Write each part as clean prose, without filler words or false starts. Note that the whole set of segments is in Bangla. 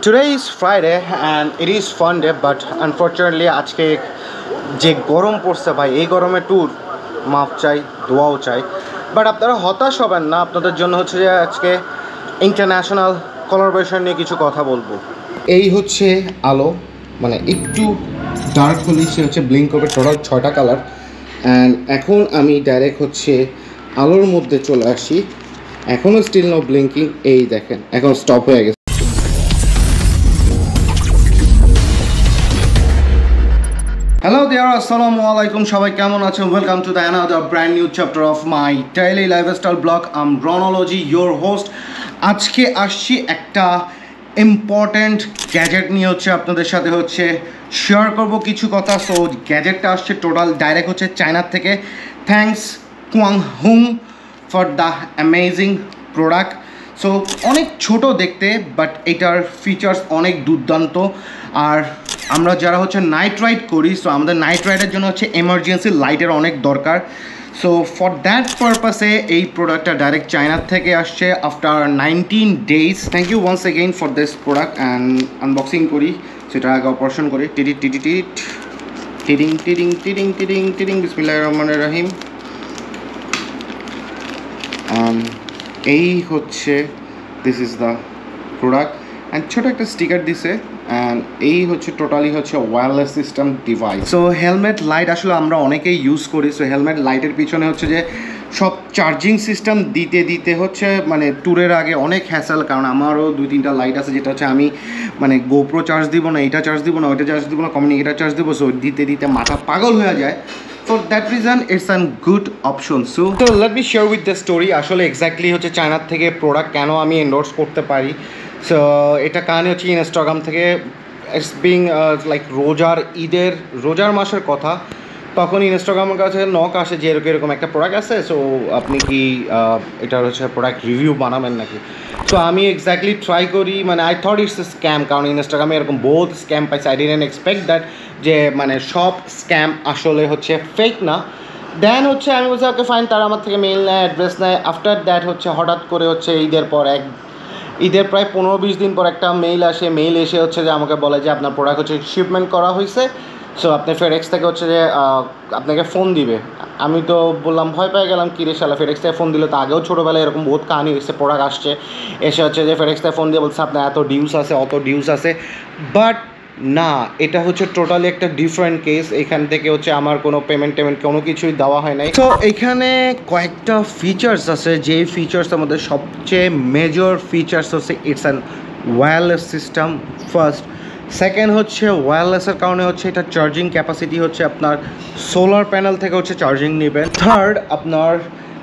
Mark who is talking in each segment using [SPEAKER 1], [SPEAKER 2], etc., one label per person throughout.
[SPEAKER 1] Today is Friday and it is fun day, but unfortunately আজকে যে গরম পড়ছে ভাই, এই গরমে ট্যুর মাফ চাই, দোয়াও চাই। বাট আপনারা হতাশ হবেন না, আপনাদের জন্য হচ্ছে যে আজকে ইন্টারন্যাশনাল কোলাবোরেশন নিয়ে কিছু কথা বলবো। এই হচ্ছে আলো, মানে একটু ডার্ক হলেই সে হচ্ছে ব্লিঙ্ক করবে। টোটাল 6টা কালার। অ্যান্ড এখন আমি ডাইরেক্ট হচ্ছে আলোর মধ্যে চলে আসি। এখনও স্টিল নো ব্লিঙ্কিং, এই দেখেন এখন স্টপ হয়ে গেছে। হ্যালো দেয়ার, আসসালামু আলাইকুম, সবাই কেমন আছেন? Welcome to the another brand new chapter of my daily lifestyle blog. I'm রনোলজি, ইয়োর হোস্ট। আজকে আসছি একটা ইম্পর্ট্যান্ট গ্যাজেট নিয়ে হচ্ছে আপনাদের সাথে হচ্ছে শেয়ার করব কিছু কথা। সো গ্যাজেটটা আসছে টোটাল ডাইরেক্ট হচ্ছে চায়নার থেকে। থ্যাংকস কুয়াংহুং for the amazing product. So অনেক ছোট দেখতে, বাট এটার ফিচার্স অনেক দুর্দান্ত। আর আমরা যারা হচ্ছে নাইট রাইড করি, সো আমাদের নাইট রাইডের জন্য হচ্ছে এমার্জেন্সি লাইটের অনেক দরকার। সো ফর দ্যাট পারপাসে এই প্রোডাক্টটা ডাইরেক্ট চায়নার থেকে আসছে after 19 days। Thank you once again for this product. And unboxing করি, সেটা আগে অপারেশন করি। টিডিং টিডিং টিডিং টিডিং টিডিং বিসমিল্লাহির রহমানির রহিম। এই হচ্ছে this is the product. And ছোটো একটা স্টিকার দিছে। অ্যান্ড এই হচ্ছে টোটালি হচ্ছে wireless system device. So helmet light আসলে আমরা অনেকেই ইউজ করি। সো হেলমেট লাইটের পিছনে হচ্ছে যে সব চার্জিং সিস্টেম দিতে দিতে হচ্ছে মানে ট্যুরের আগে অনেক হ্যাসেল। কারণ আমারও 2-3টা লাইট আছে, যেটা হচ্ছে আমি মানে গোপ্রো চার্জ দিব না, এইটা চার্জ দিব না, ওইটা চার্জ দিব না, কমিউনিকেটার চার্জ দিব। সো দিতে দিতে মাথা পাগল হয়ে যায়। For that reason it's a good option. So let me share with the story. আসলে এক্স্যাক্টলি হচ্ছে চায়নার থেকে প্রোডাক্ট কেন আমি এন্ডোর্স করতে পারি। সো এটা কারণে হচ্ছে ইনস্টাগ্রাম থেকে ইটস বিং লাইক রোজার মাসের কথা। তখন ইনস্টাগ্রামের কাছে নক আসে যে এরকম একটা প্রোডাক্ট আছে, সো আপনি কি এটার হচ্ছে প্রোডাক্ট রিভিউ বানাবেন নাকি। সো আমি এক্স্যাক্টলি ট্রাই করি, মানে I thought it's a scam, কারণ ইনস্টাগ্রামে এরকম বহুত স্ক্যাম পাইছে। আই ডিডন্ট এক্সপেক্ট দ্যাট যে মানে সব স্ক্যাম আসলে হচ্ছে ফেক না। দেন হচ্ছে আমি বলছি ওকে ফাইন, তারা আমার থেকে মেইল নেয়, অ্যাড্রেস নেয়। আফটার দ্যাট হচ্ছে হঠাৎ করে হচ্ছে ঈদের প্রায় 15-20 দিন পর একটা মেইল এসে হচ্ছে যে আমাকে বলে যে আপনার প্রোডাক্ট হচ্ছে শিপমেন্ট করা হয়েছে। সো আপনি ফেডেক্স থেকে হচ্ছে যে আপনাকে ফোন দিবে। আমি তো বললাম, ভয় পেয়ে গেলাম, কী রে শালা ফেডেক্স থেকে ফোন দিল। তো আগেও ছোটোবেলায় এরকম বহুত কাহিনি হয়েছে, প্রোডাক্ট আসছে এসে হচ্ছে যে ফেডেক্স থেকে ফোন দিয়ে বলছে আপনার এত ডিউস আছে, অত ডিউস আছে। বাট না, এটা হচ্ছে টোটালি একটা ডিফারেন্ট কেস। এখান থেকে হচ্ছে আমার কোনো পেমেন্ট কোনো কিছুই দেওয়া হয় নাই। তো এখানে কয়েকটা ফিচার্স আছে, যে ফিচার্সের মধ্যে সবচেয়ে মেজর ফিচার্স হচ্ছে it's an wireless system first. Second হচ্ছে ওয়্যারলেসের কারণে হচ্ছে এটা চার্জিং ক্যাপাসিটি হচ্ছে আপনার সোলার প্যানেল থেকে হচ্ছে চার্জিং নেবে। থার্ড, আপনার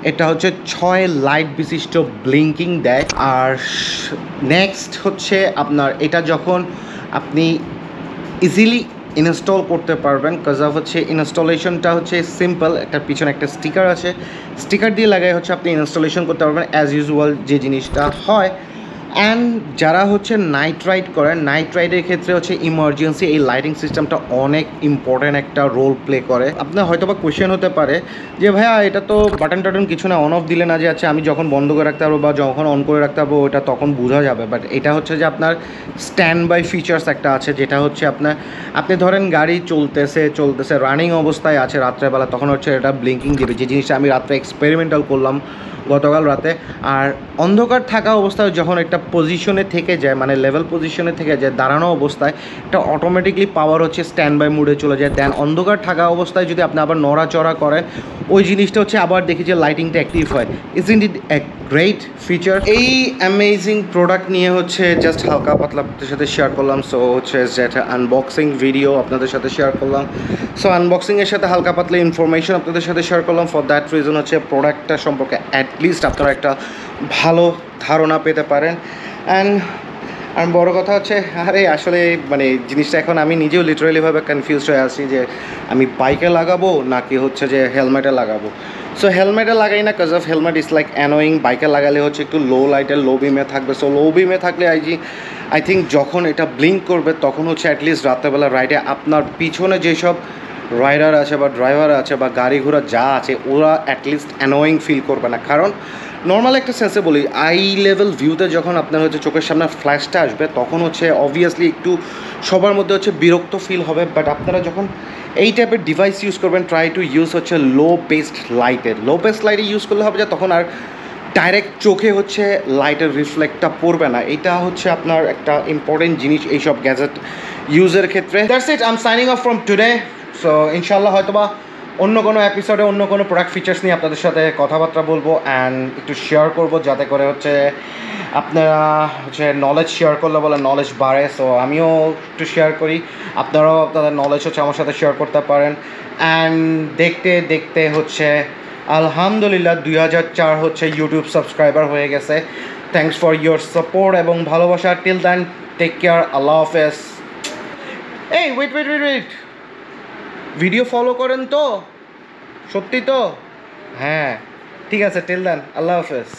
[SPEAKER 1] এটা হচ্ছে 6 লাইট বিশিষ্ট ব্লিঙ্কিং দেয়। আর নেক্সট হচ্ছে আপনার এটা যখন আপনি ইজিলি ইনস্টল করতে পারবেন, কজ অফ হচ্ছে ইনস্টলেশনটা হচ্ছে সিম্পল। একটা পিছনে একটা স্টিকার আছে, স্টিকার দিয়ে লাগাই হচ্ছে আপনি ইনস্টলেশন করতে পারবেন অ্যাজ ইউজুয়াল যে জিনিসটা হয়। অ্যান্ড যারা হচ্ছে নাইট রাইড করেন, নাইট রাইডের ক্ষেত্রে হচ্ছে ইমার্জেন্সি এই লাইটিং সিস্টেমটা অনেক ইম্পর্ট্যান্ট একটা রোল প্লে করে। আপনার হয়তো বা কোয়েশ্চেন হতে পারে যে ভাইয়া এটা তো বাটন টাটন কিছু না, অন অফ দিলে না যে আছে আমি যখন বন্ধ করে রাখতে পারবো বা যখন অন করে রাখতে পারবো ওটা তখন বোঝা যাবে। বাট এটা হচ্ছে যে আপনার স্ট্যান্ড বাই ফিচার্স একটা আছে, যেটা হচ্ছে আপনি ধরেন গাড়ি চলতেছে রানিং অবস্থায় আছে রাত্রেবেলা, তখন হচ্ছে এটা ব্লিঙ্কিং দেবে, যে জিনিসটা আমি রাত্রে এক্সপেরিমেন্টাল করলাম গতকাল রাতে। আর অন্ধকার থাকা অবস্থায় যখন একটা পজিশনে থেকে যায়, মানে লেভেল পজিশনে থেকে যায় দাঁড়ানো অবস্থায়, এটা অটোমেটিকলি পাওয়ার হচ্ছে স্ট্যান্ড বাই মুডে চলে যায়। দেন অন্ধকার থাকা অবস্থায় যদি আপনি আবার নড়াচড়া করেন, ওই জিনিসটা হচ্ছে আবার দেখি যে লাইটিংটা অ্যাক্টিভ হয়। Isn't it a great feature? এই অ্যামেজিং প্রোডাক্ট নিয়ে হচ্ছে জাস্ট হালকা পাতলা আপনাদের সাথে শেয়ার করলাম। সো হচ্ছে যেটা আনবক্সিং ভিডিও আপনাদের সাথে শেয়ার করলাম। সো আনবক্সিংয়ের সাথে হালকা পাতলা ইনফরমেশন আপনাদের সাথে শেয়ার করলাম। ফর দ্যাট রিজন হচ্ছে প্রোডাক্টটা সম্পর্কে অ্যাটলিস্ট আপনারা একটা ভালো ধারণা পেতে পারেন। আর বড় কথা হচ্ছে আরে আসলে মানে জিনিসটা এখন আমি নিজেও লিটারালিভাবে কনফিউজড হয়ে আছি যে আমি বাইকে লাগাবো নাকি হচ্ছে যে হেলমেটে লাগাবো। সো হেলমেটে লাগাই না, cause of helmet is like annoying. বাইকে লাগালে হচ্ছে একটু লো লাইটের লো বিমে থাকবে। সো লো বিমে থাকলে আই থিঙ্ক যখন এটা ব্লিঙ্ক করবে তখন হচ্ছে অ্যাটলিস্ট রাত্রেবেলা রাইডে আপনার পিছনে যেসব রাইডার আছে বা ড্রাইভার আছে বা গাড়ি ঘোড়া যা আছে, ওরা অ্যাটলিস্ট অ্যানোয়িং ফিল করবে না। কারণ নর্মাল একটা সেন্সে বলি, আই লেভেল ভিউতে যখন আপনার হচ্ছে চোখের সামনে ফ্ল্যাশটা আসবে তখন হচ্ছে অবভিয়াসলি একটু সবার মধ্যে হচ্ছে বিরক্ত ফিল হবে, বাট আপনারা যখন এই টাইপের ডিভাইস ইউজ করবেন ট্রাই টু ইউজ হচ্ছে লো বেসড লাইটে ইউজ করলে হবে যে তখন আর ডাইরেক্ট চোখে হচ্ছে লাইটের রিফ্লেক্টটা পড়বে না। এটা হচ্ছে আপনার একটা ইম্পর্টেন্ট জিনিস এইসব গ্যাজেট ইউজের ক্ষেত্রে। That's it, I am signing off from today. So ইনশাল্লাহ হয়তোবা অন্য কোনো এপিসোডে অন্য কোনো প্রোডাক্ট ফিচার্স নিয়ে আপনাদের সাথে কথাবার্তা বলবো অ্যান্ড একটু শেয়ার করবো, যাতে করে হচ্ছে আপনারা হচ্ছে নলেজ শেয়ার করলে বলে নলেজ বাড়ে। সো আমিও একটু শেয়ার করি, আপনারাও আপনাদের নলেজ হচ্ছে আমার সাথে শেয়ার করতে পারেন। অ্যান্ড দেখতে দেখতে হচ্ছে আলহামদুলিল্লাহ 2004 হচ্ছে ইউটিউব সাবস্ক্রাইবার হয়ে গেছে। থ্যাংকস ফর ইয়োর সাপোর্ট এবং ভালোবাসা। টিল দেন টেক কেয়ার, আল্লাহ হাফেজ। এই ওয়েট, ভিডিও ফলো করেন তো? সত্যি তো? হ্যাঁ ঠিক আছে, টিল দেন আল্লাহ হাফেজ।